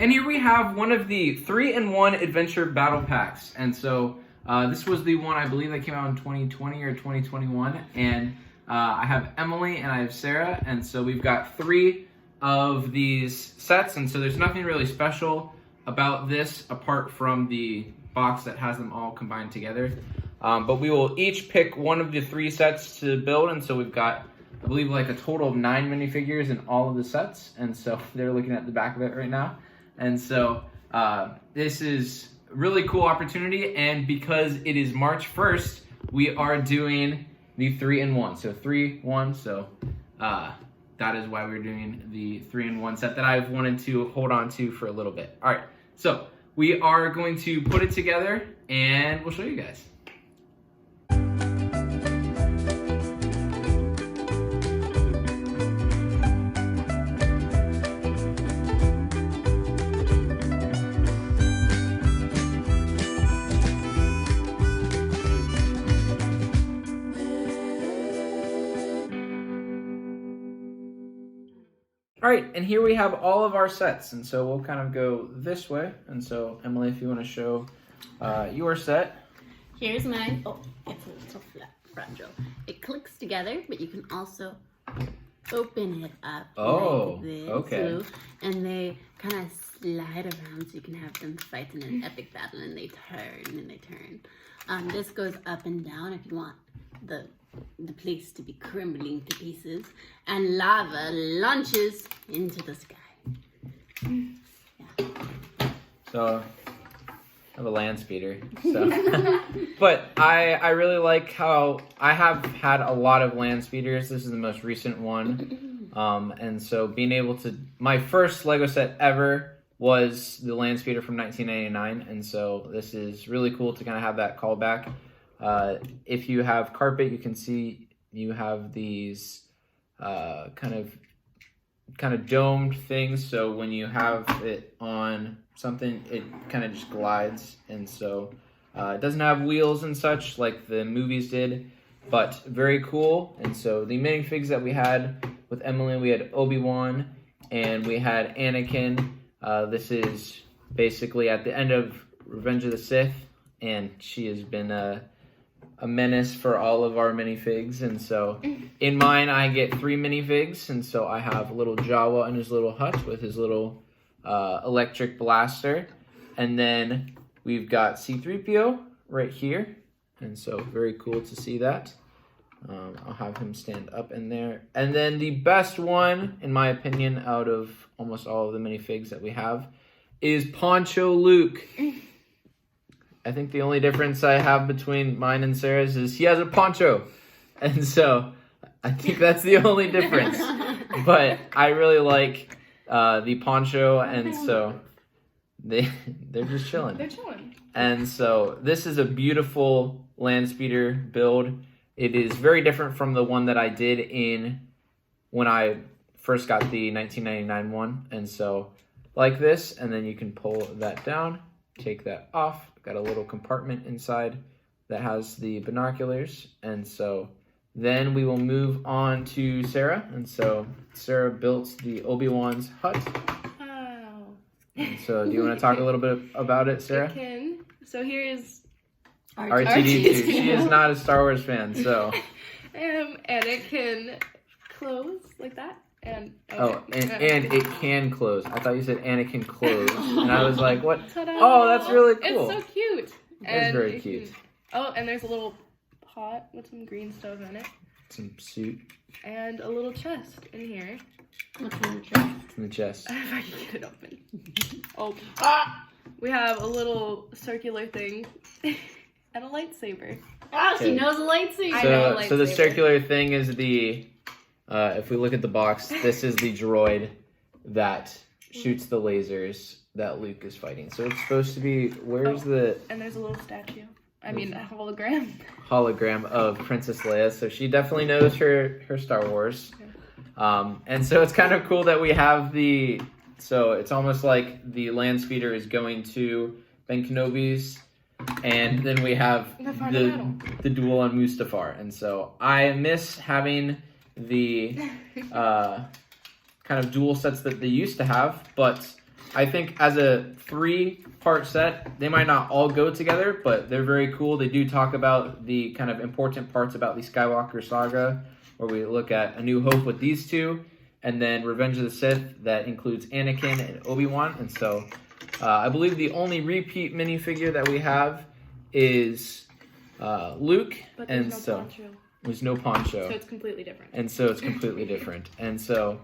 And here we have one of the 3-in-1 adventure battle packs. And so this was the one I believe that came out in 2020 or 2021. And I have Emily and I have Sarah. And so we've got 3 of these sets. And so there's nothing really special about this apart from the box that has them all combined together. But we will each pick one of the 3 sets to build. And so we've got, I believe, like a total of 9 minifigures in all of the sets. And so they're looking at the back of it right now. And so this is a really cool opportunity. And because it is March 1st, we are doing the 3-in-1. So 3-1. So that is why we're doing the 3-in-1 set that I've wanted to hold on to for a little bit. All right. So we are going to put it together and we'll show you guys. All right, and here we have all of our sets, and so we'll kind of go this way. And so, Emily, if you want to show your set. Here's mine. Oh, it's a little fragile. It clicks together, but you can also open it up like this. Okay. Too, and they kind of slide around so you can have them fight in an epic battle, and they turn and they turn. This goes up and down if you want the place to be crumbling to pieces, and lava launches into the sky. Yeah. So I have a land speeder. So. But I really like how I have had a lot of land speeders. This is the most recent one. And so being able to, my first Lego set ever was the land speeder from 1999. And so this is really cool to kind of have that callback. If you have carpet, you can see you have these kind of domed things. So when you have it on something, it kind of just glides. And so it doesn't have wheels and such like the movies did, but very cool. And so the minifigs that we had with Emily, we had Obi-Wan and we had Anakin. This is basically at the end of Revenge of the Sith, and she has been a menace for all of our minifigs. And so in mine, I get 3 minifigs. And so I have little Jawa in his little hut with his little electric blaster. And then we've got C-3PO right here. And so very cool to see that. I'll have him stand up in there. And then the best one, in my opinion, out of almost all of the minifigs that we have is Poncho Luke. I think the only difference I have between mine and Sarah's is he has a poncho. And so I think that's the only difference. But I really like the poncho, and so they're just chilling. They're chilling. And so this is a beautiful land speeder build. It is very different from the one that I did when I first got the 1999 one. And so like this, and then you can pull that down, take that off. Got a little compartment inside that has the binoculars. And so then we will move on to Sarah. And so Sarah built the Obi-Wan's hut. Wow. And so do you want to talk a little bit about it, Sarah? I can. So here is R2-D2. She is not a Star Wars fan, so. Anakin clothes like that. And it can close. I thought you said Anakin clothes, and I was like, "What? Ta-da. Oh, that's really cool." It's so cute. It's very cute. And there's a little pot with some green stuff in it. Some suit. And a little chest in here. What's in the chest? In the chest. If I can get it open. We have a little circular thing and a lightsaber. Oh, she knows a lightsaber. I know a So the lightsaber. circular thing is the. If we look at the box, this is the droid that shoots the lasers that Luke is fighting. So it's supposed to be, where's the And there's a little statue. I mean, a hologram. hologram of Princess Leia. So she definitely knows her Star Wars. And so it's kind of cool that we have so it's almost like the land speeder is going to Ben Kenobi's, and then we have the duel on Mustafar. And so I miss having the kind of dual sets that they used to have, but I think as a 3-part set, they might not all go together, but they're very cool. They do talk about the kind of important parts about the Skywalker saga, where we look at A New Hope with these two, and then Revenge of the Sith that includes Anakin and Obi-Wan. And so I believe the only repeat minifigure that we have is Luke, But there's and no so poncho, there's no poncho. so it's completely different. And so it's completely different. And so,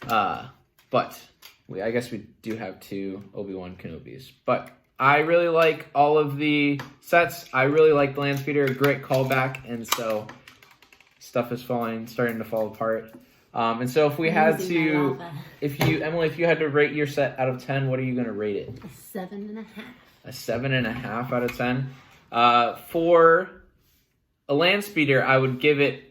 but I guess we do have 2 Obi-Wan Kenobis. But I really like all of the sets. I really like the land speeder. Great callback. And so stuff is starting to fall apart. And so if we had to, Emily, if you had to rate your set out of 10, what are you going to rate it? A 7.5. A 7.5 out of 10. For a land speeder, I would give it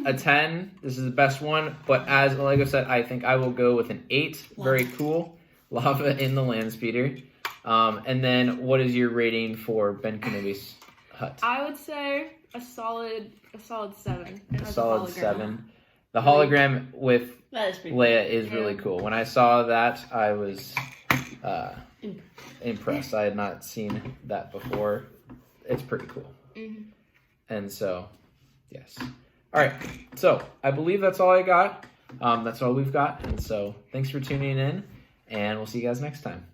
a 10. This is the best one. But as a Lego set, I think I will go with an 8. Very cool. Lava in the land speeder. And then what is your rating for Ben Kenobi's hut? I would say a solid 7. It A has solid hologram. 7. The hologram with That is pretty Leia is Yeah. really cool. When I saw that, I was impressed. I had not seen that before. It's pretty cool. Mm-hmm. And so, yes. All right. So I believe that's all I got. That's all we've got. And so thanks for tuning in, and we'll see you guys next time.